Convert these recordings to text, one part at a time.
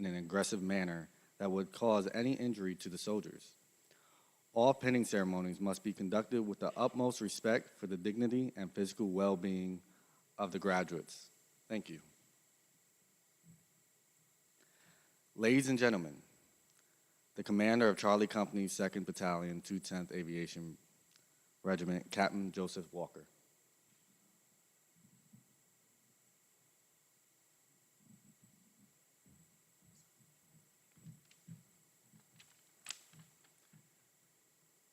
in an aggressive manner that would cause any injury to the soldiers. All pinning ceremonies must be conducted with the utmost respect for the dignity and physical well-being of the graduates. Thank you. Ladies and gentlemen, the commander of Charlie Company's 2nd Battalion, 128th Aviation Regiment, Captain Joseph Walker.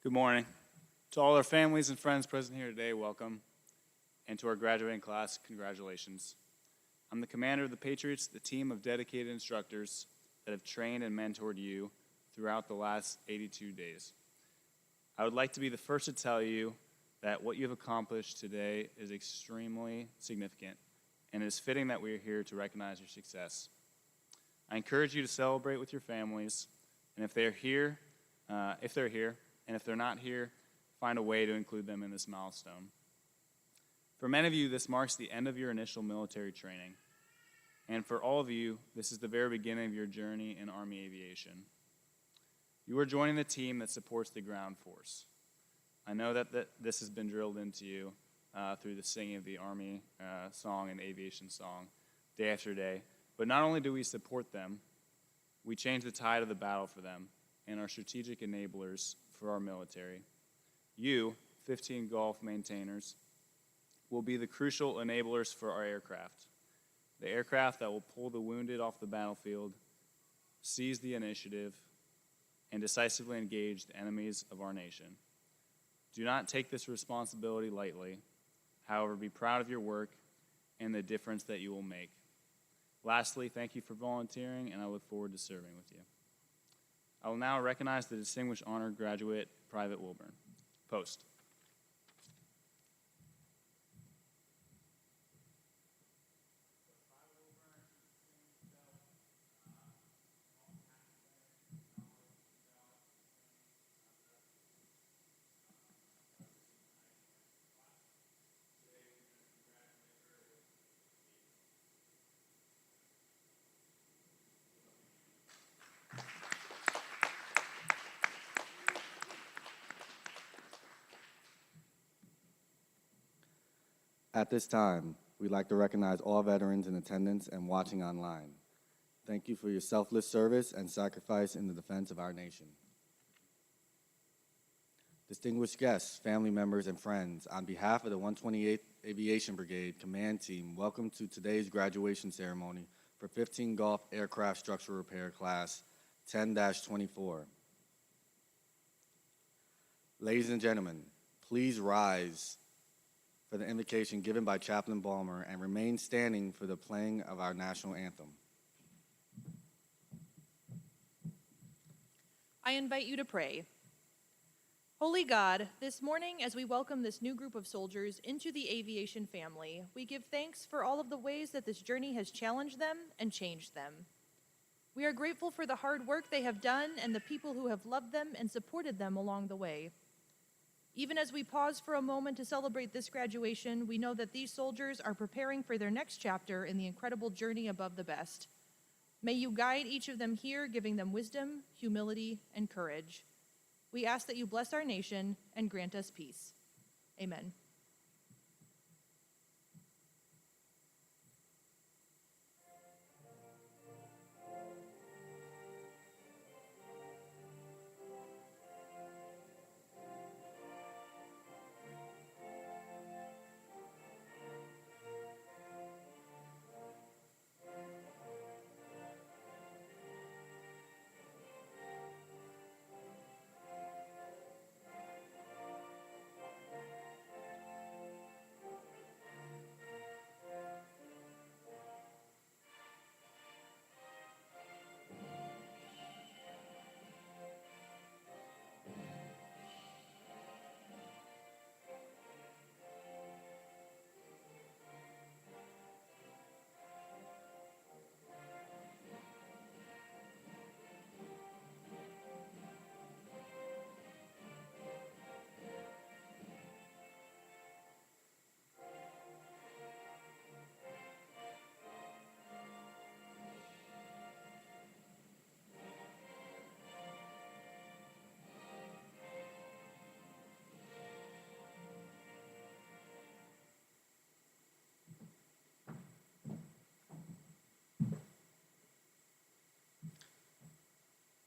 Good morning. To all our families and friends present here today, welcome. And to our graduating class, congratulations. I'm the commander of the Patriots, the team of dedicated instructors that have trained and mentored you throughout the last 82 days. I would like to be the first to tell you that what you have accomplished today is extremely significant, and it is fitting that we are here to recognize your success. I encourage you to celebrate with your families, and if they're here, and if they're not here, find a way to include them in this milestone. For many of you, this marks the end of your initial military training. And for all of you, this is the very beginning of your journey in Army aviation. You are joining the team that supports the ground force. I know that this has been drilled into you through the singing of the Army song and aviation song day after day. But not only do we support them, we change the tide of the battle for them and are strategic enablers for our military. You, 15 Golf maintainers, will be the crucial enablers for our aircraft. The aircraft that will pull the wounded off the battlefield, seize the initiative, and decisively engage the enemies of our nation. Do not take this responsibility lightly. However, be proud of your work and the difference that you will make. Lastly, thank you for volunteering, and I look forward to serving with you. I will now recognize the Distinguished Honor Graduate, Private Wilburn. Post. At this time, we'd like to recognize all veterans in attendance and watching online. Thank you for your selfless service and sacrifice in the defense of our nation. Distinguished guests, family members, and friends, on behalf of the 128th Aviation Brigade Command Team, welcome to today's graduation ceremony for 15 Golf Aircraft Structural Repair Class 10-24. Ladies and gentlemen, please rise for the invocation given by Chaplain Balmer and remain standing for the playing of our national anthem. I invite you to pray. Holy God, this morning as we welcome this new group of soldiers into the aviation family, we give thanks for all of the ways that this journey has challenged them and changed them. We are grateful for the hard work they have done and the people who have loved them and supported them along the way. Even as we pause for a moment to celebrate this graduation, we know that these soldiers are preparing for their next chapter in the incredible journey above the best. May you guide each of them here, giving them wisdom, humility, and courage. We ask that you bless our nation and grant us peace. Amen.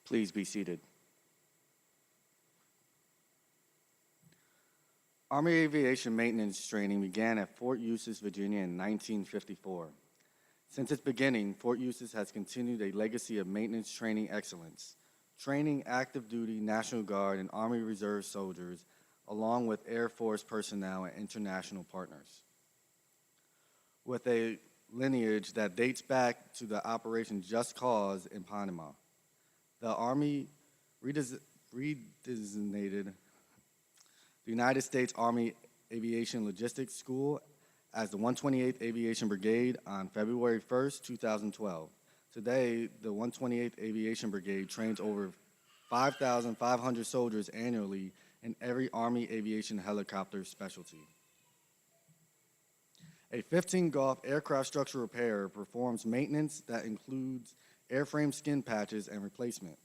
Please be seated. Army aviation maintenance training began at Fort Eustis, Virginia in 1954. Since its beginning, Fort Eustis has continued a legacy of maintenance training excellence, training active duty National Guard and Army Reserve soldiers, along with Air Force personnel and international partners. With a lineage that dates back to the Operation Just Cause in Panama, the Army redesignated the United States Army Aviation Logistics School as the 128th Aviation Brigade on February 1st, 2012. Today, the 128th Aviation Brigade trains over 5,500 soldiers annually in every Army aviation helicopter specialty. A 15 Golf aircraft structure repairer performs maintenance that includes airframe skin patches and replacement,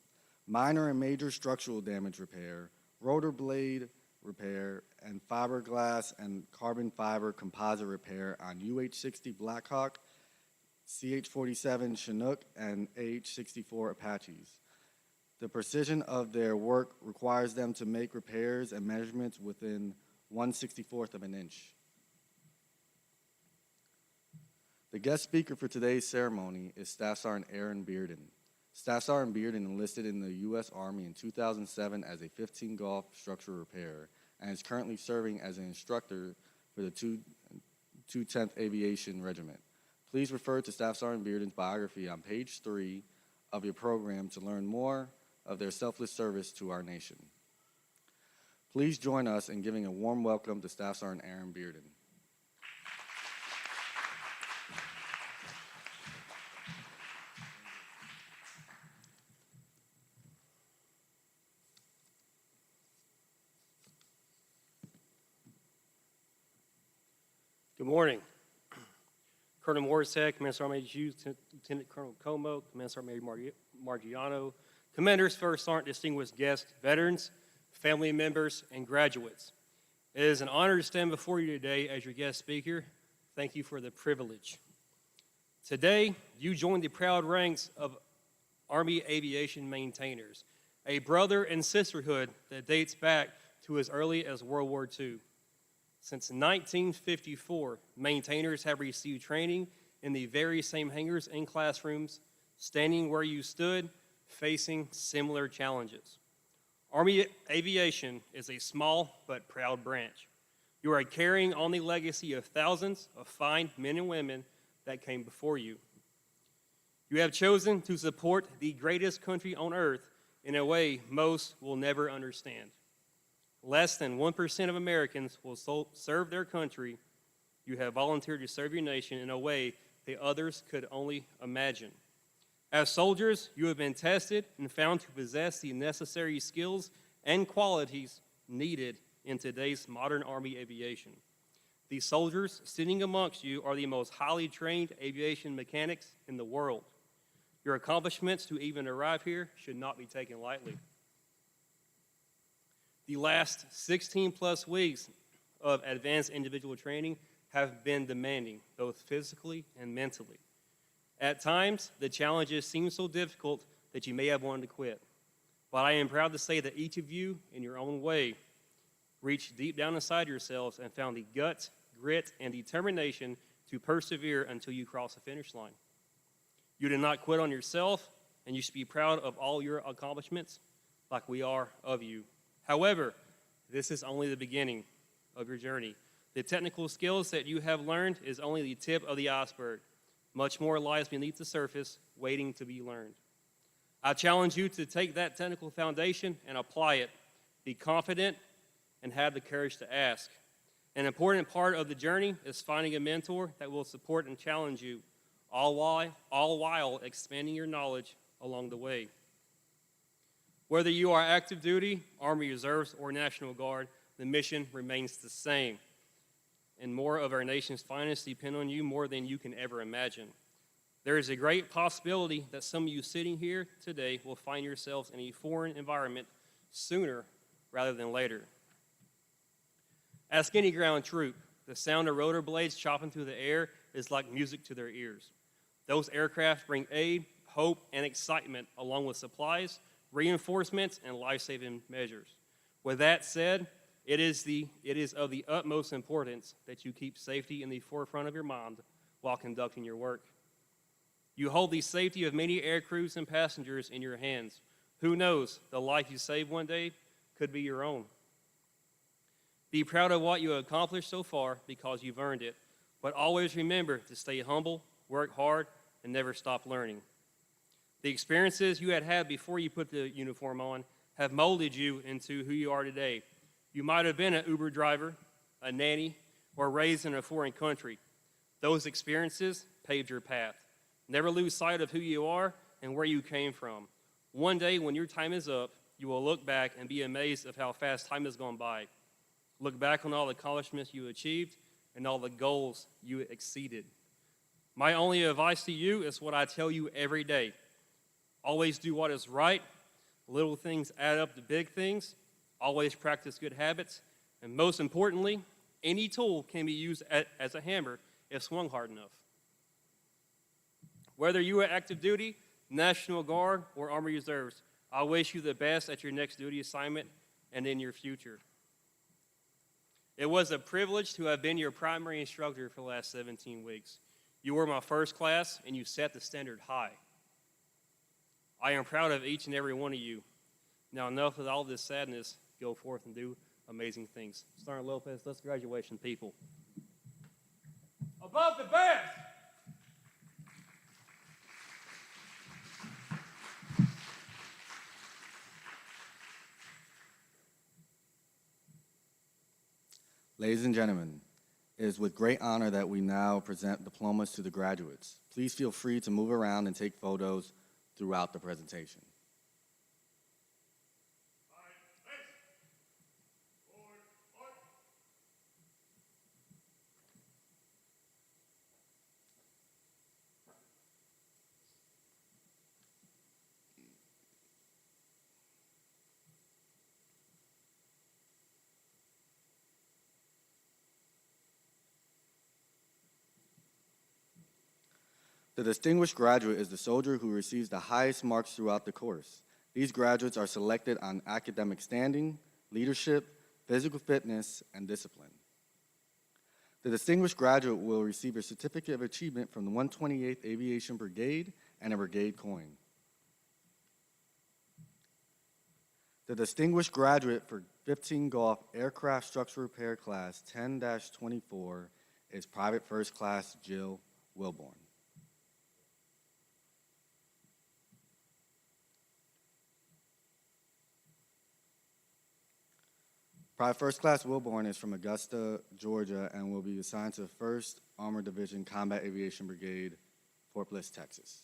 minor and major structural damage repair, rotor blade repair, and fiberglass and carbon fiber composite repair on UH-60 Blackhawk, CH-47 Chinook, and AH-64 Apaches. The precision of their work requires them to make repairs and measurements within 1/64th of an inch. The guest speaker for today's ceremony is Staff Sergeant Aaron Bearden. Staff Sergeant Bearden enlisted in the U.S. Army in 2007 as a 15 Golf structure repairer and is currently serving as an instructor for the 128th Aviation Regiment. Please refer to Staff Sergeant Bearden's biography on page 3 of your program to learn more of their selfless service to our nation. Please join us in giving a warm welcome to Staff Sergeant Aaron Bearden. Good morning. Colonel Morissette, Command Sergeant Major Hughes, Lieutenant Colonel Como, Command Sergeant Major Margiano, Commanders, First Sergeant, distinguished guests, veterans, family members, and graduates. It is an honor to stand before you today as your guest speaker. Thank you for the privilege. Today, you join the proud ranks of Army Aviation Maintainers, a brother and sisterhood that dates back to as early as World War II. Since 1954, maintainers have received training in the very same hangars and classrooms, standing where you stood, facing similar challenges. Army Aviation is a small but proud branch. You are carrying on the legacy of thousands of fine men and women that came before you. You have chosen to support the greatest country on earth in a way most will never understand. Less than 1% of Americans will serve their country. You have volunteered to serve your nation in a way that others could only imagine. As soldiers, you have been tested and found to possess the necessary skills and qualities needed in today's modern Army aviation. The soldiers sitting amongst you are the most highly trained aviation mechanics in the world. Your accomplishments to even arrive here should not be taken lightly. The last 16-plus weeks of advanced individual training have been demanding, both physically and mentally. At times, the challenges seem so difficult that you may have wanted to quit. But I am proud to say that each of you, in your own way, reached deep down inside yourselves and found the guts, grit, and determination to persevere until you cross the finish line. You did not quit on yourself, and you should be proud of all your accomplishments like we are of you. However, this is only the beginning of your journey. The technical skills that you have learned is only the tip of the iceberg. Much more lies beneath the surface, waiting to be learned. I challenge you to take that technical foundation and apply it. Be confident and have the courage to ask. An important part of the journey is finding a mentor that will support and challenge you, all while expanding your knowledge along the way. Whether you are active duty, Army Reserves, or National Guard, the mission remains the same. And more of our nation's finest depend on you more than you can ever imagine. There is a great possibility that some of you sitting here today will find yourselves in a foreign environment sooner rather than later. Ask any ground troop. The sound of rotor blades chopping through the air is like music to their ears. Those aircraft bring aid, hope, and excitement along with supplies reinforcements, and life-saving measures. With that said, it is of the utmost importance that you keep safety in the forefront of your mind while conducting your work. You hold the safety of many air crews and passengers in your hands. Who knows, the life you save one day could be your own. Be proud of what you have accomplished so far because you've earned it, but always remember to stay humble, work hard, and never stop learning. The experiences you had before you put the uniform on have molded you into who you are today. You might have been an Uber driver, a nanny, or raised in a foreign country. Those experiences paved your path. Never lose sight of who you are and where you came from. One day when your time is up, you will look back and be amazed of how fast time has gone by. Look back on all the accomplishments you achieved and all the goals you exceeded. My only advice to you is what I tell you every day. Always do what is right. Little things add up to big things. Always practice good habits. And most importantly, any tool can be used as a hammer if swung hard enough. Whether you are active duty, National Guard, or Army Reserves, I wish you the best at your next duty assignment and in your future. It was a privilege to have been your primary instructor for the last 17 weeks. You were my first class, and you set the standard high. I am proud of each and every one of you. Now, enough of all this sadness. Go forth and do amazing things. Sergeant Lopez, let's graduation, people. Above the best! Ladies and gentlemen, it is with great honor that we now present diplomas to the graduates. Please feel free to move around and take photos throughout the presentation. The distinguished graduate is the soldier who receives the highest marks throughout the course. These graduates are selected on academic standing, leadership, physical fitness, and discipline. The distinguished graduate will receive a certificate of achievement from the 128th Aviation Brigade and a brigade coin. The distinguished graduate for 15 Golf Aircraft Structure Repair Class 10-24 is Private First Class Jill Wilborn. Private First Class Wilborn is from Augusta, Georgia, and will be assigned to the 1st Armored Division Combat Aviation Brigade, Fort Bliss, Texas.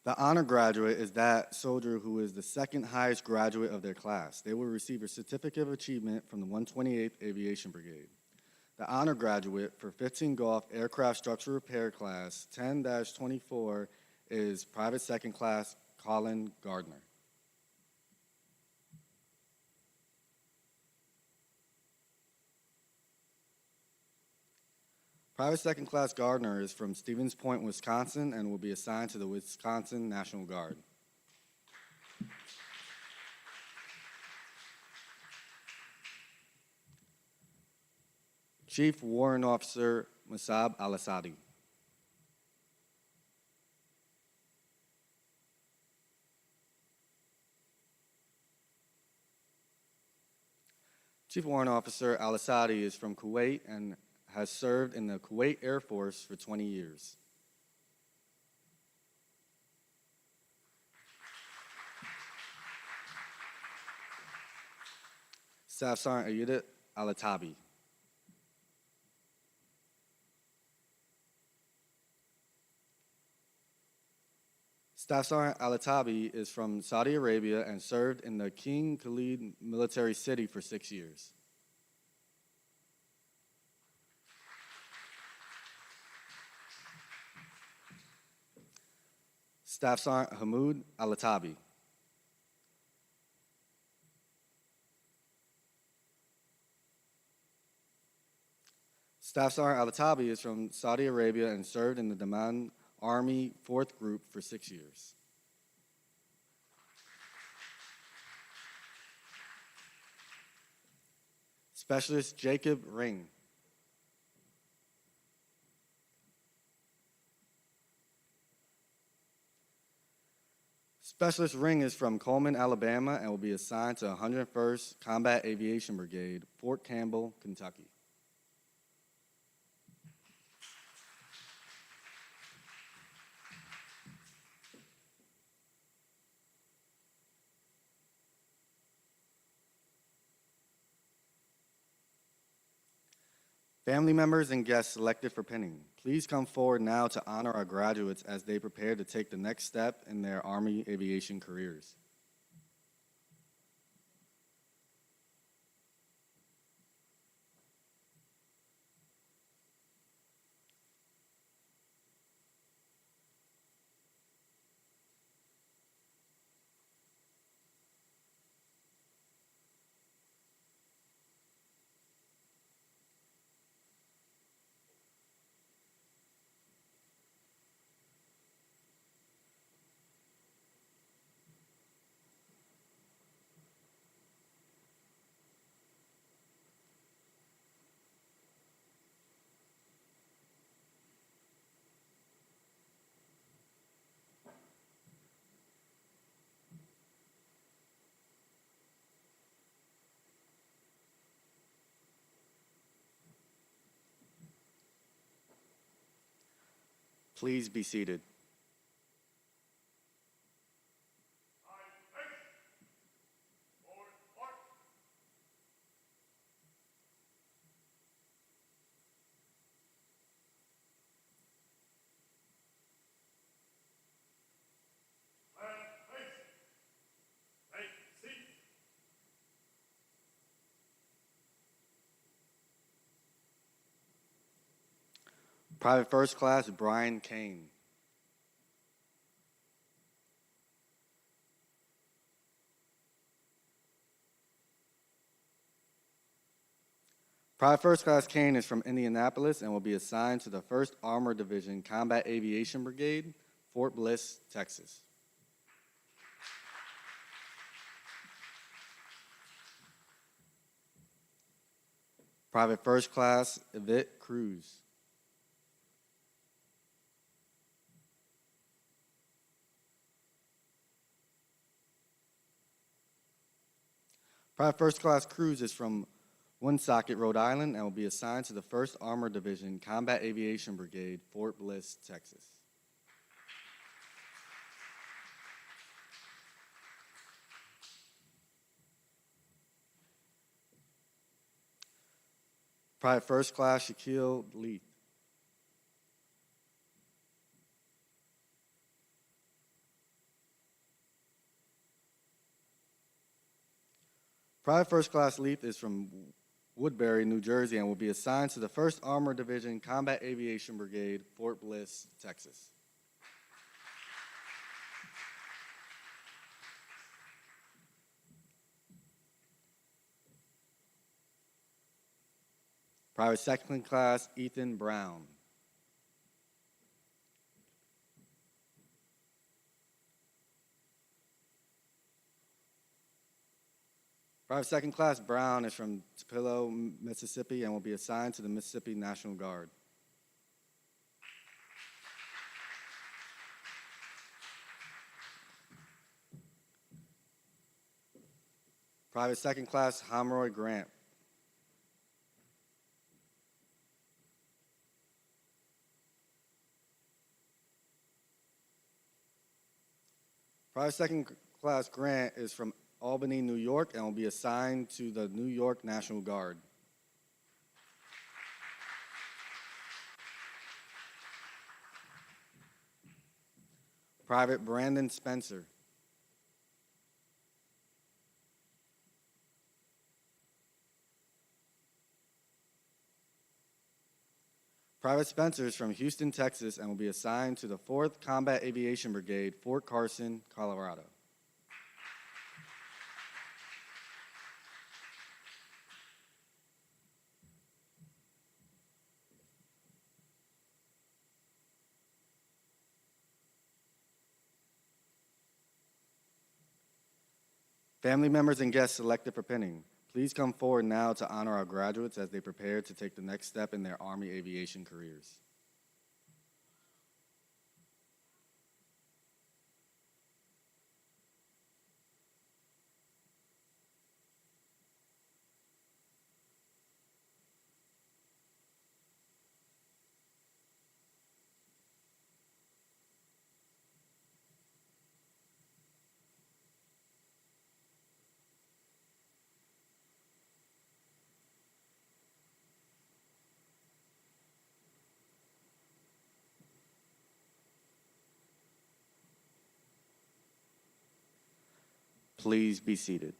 The honor graduate is that soldier who is the second highest graduate of their class. They will receive a certificate of achievement from the 128th Aviation Brigade. The honor graduate for 15 Golf Aircraft Structure Repair Class 10-24 is Private Second Class Colin Gardner. Private Second Class Gardner is from Stevens Point, Wisconsin, and will be assigned to the Wisconsin National Guard. Chief Warrant Officer Musab Al-Assadi. Chief Warrant Officer Al-Assadi is from Kuwait and has served in the Kuwait Air Force for 20 years. Staff Sergeant Eusits Al-Atabi. Staff Sergeant Al-Atabi is from Saudi Arabia and served in the King Khalid military city for 6 years. Staff Sergeant Hamoud Al-Atabi. Staff Sergeant Alatabi is from Saudi Arabia and served in the Daman Army 4th Group for 6 years. Specialist Jacob Ring. Specialist Ring is from Coleman, Alabama, and will be assigned to 101st Combat Aviation Brigade, Fort Campbell, Kentucky. Family members and guests selected for pinning, please come forward now to honor our graduates as they prepare to take the next step in their Army aviation careers. Please be seated. Private First Class Brian Kane. Private First Class Kane is from Indianapolis and will be assigned to the 1st Armored Division Combat Aviation Brigade, Fort Bliss, Texas. Private First Class Yvette Cruz. Private First Class Cruz is from Woonsocket, Rhode Island, and will be assigned to the 1st Armored Division Combat Aviation Brigade, Fort Bliss, Texas. Private First Class Shaquille Leith. Private First Class Leith is from Woodbury, New Jersey, and will be assigned to the 1st Armored Division Combat Aviation Brigade, Fort Bliss, Texas. Private Second Class Ethan Brown. Private Second Class Brown is from Tupelo, Mississippi, and will be assigned to the Mississippi National Guard. Private Second Class Homroy Grant. Private Second Class Grant is from Albany, New York, and will be assigned to the New York National Guard. Private Brandon Spencer. Private Spencer is from Houston, Texas, and will be assigned to the 4th Combat Aviation Brigade, Fort Carson, Colorado. Family members and guests selected for pinning, please come forward now to honor our graduates as they prepare to take the next step in their Army aviation careers. Please be seated.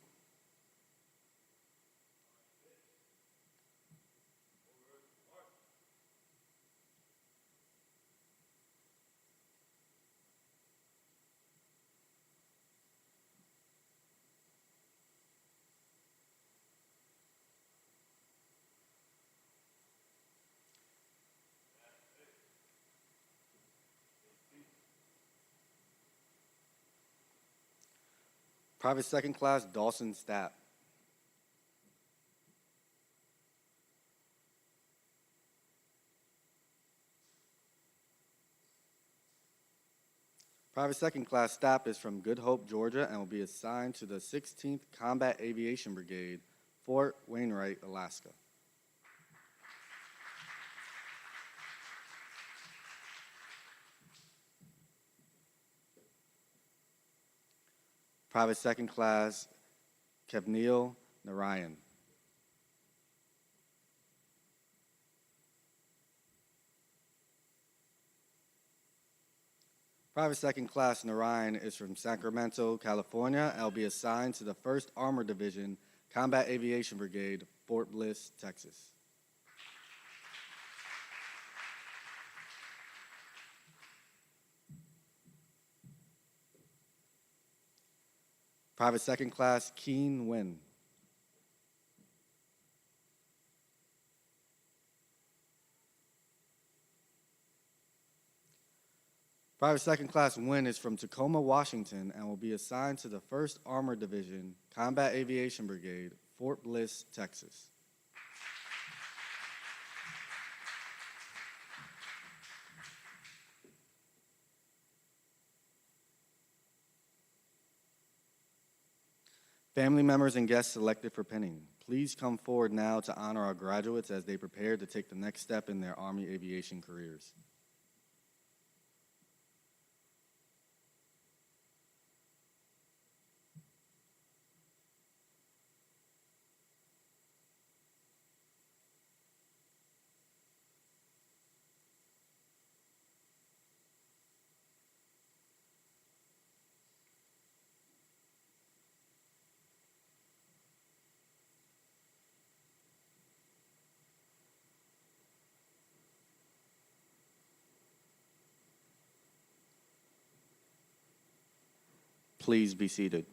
Private Second Class Dawson Stapp. Private Second Class Stapp is from Good Hope, Georgia, and will be assigned to the 16th Combat Aviation Brigade, Fort Wainwright, Alaska. Private Second Class Kevneil Narayan. Private Second Class Narayan is from Sacramento, California, and will be assigned to the 1st Armored Division, Combat Aviation Brigade, Fort Bliss, Texas. Private Second Class Keen Nguyen. Private Second Class Nguyen is from Tacoma, Washington, and will be assigned to the 1st Armored Division, Combat Aviation Brigade, Fort Bliss, Texas. Family members and guests selected for pinning, please come forward now to honor our graduates as they prepare to take the next step in their Army aviation careers. Please be seated.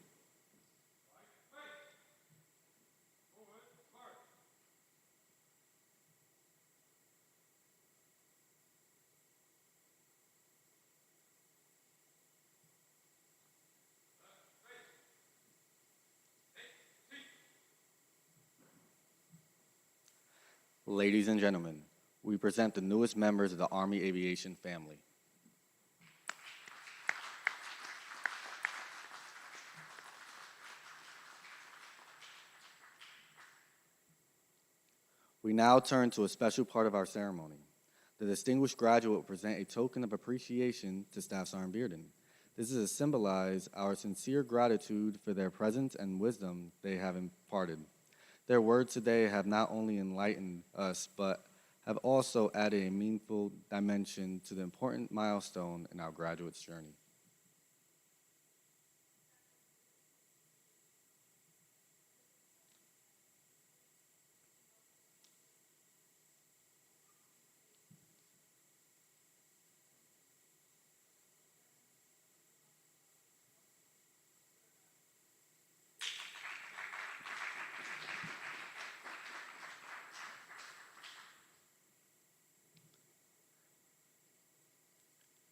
Ladies and gentlemen, we present the newest members of the Army aviation family. We now turn to a special part of our ceremony. The distinguished graduate will present a token of appreciation to Staff Sergeant Bearden. This is to symbolize our sincere gratitude for their presence and wisdom they have imparted. Their words today have not only enlightened us, but have also added a meaningful dimension to the important milestone in our graduate's journey.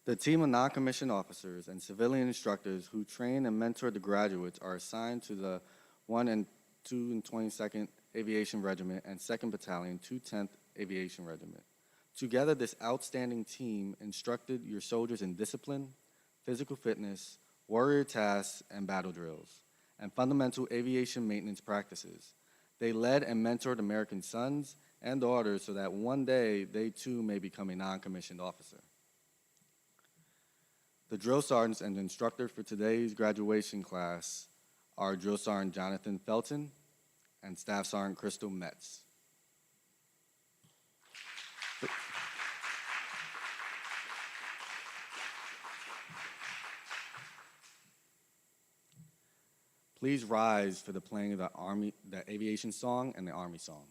The team of non-commissioned officers and civilian instructors who train and mentor the graduates are assigned to the 122nd Aviation Regiment and 2nd Battalion, 210th Aviation Regiment. Together, this outstanding team instructed your soldiers in discipline, physical fitness, warrior tasks, and battle drills, and fundamental aviation maintenance practices. They led and mentored American sons and daughters so that one day they too may become a non-commissioned officer. The drill sergeants and instructors for today's graduation class are Drill Sergeant Jonathan Felton and Staff Sergeant Crystal Metz. Please rise for the playing of the aviation song and the Army song.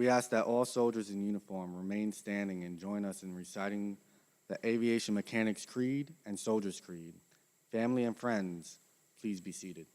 We ask that all soldiers in uniform remain standing and join us in reciting the Aviation Mechanics Creed and Soldier's Creed. Family and friends, please be seated.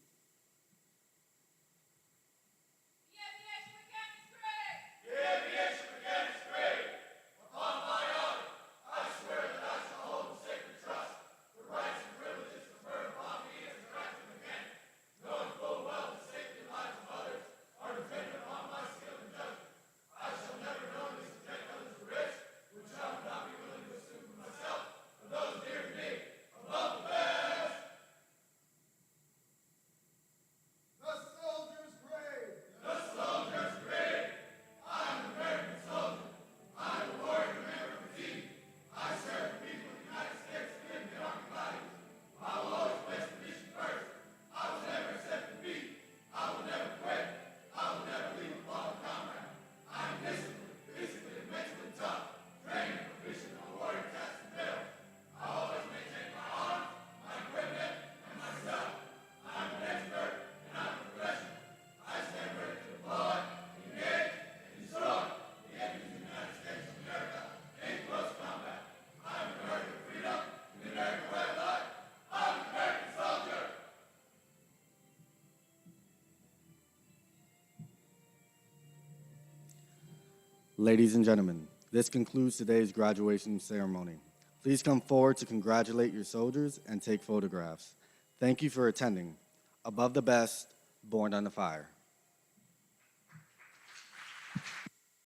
Ladies and gentlemen, this concludes today's graduation ceremony. Please come forward to congratulate your soldiers and take photographs. Thank you for attending. Above the best, born under fire.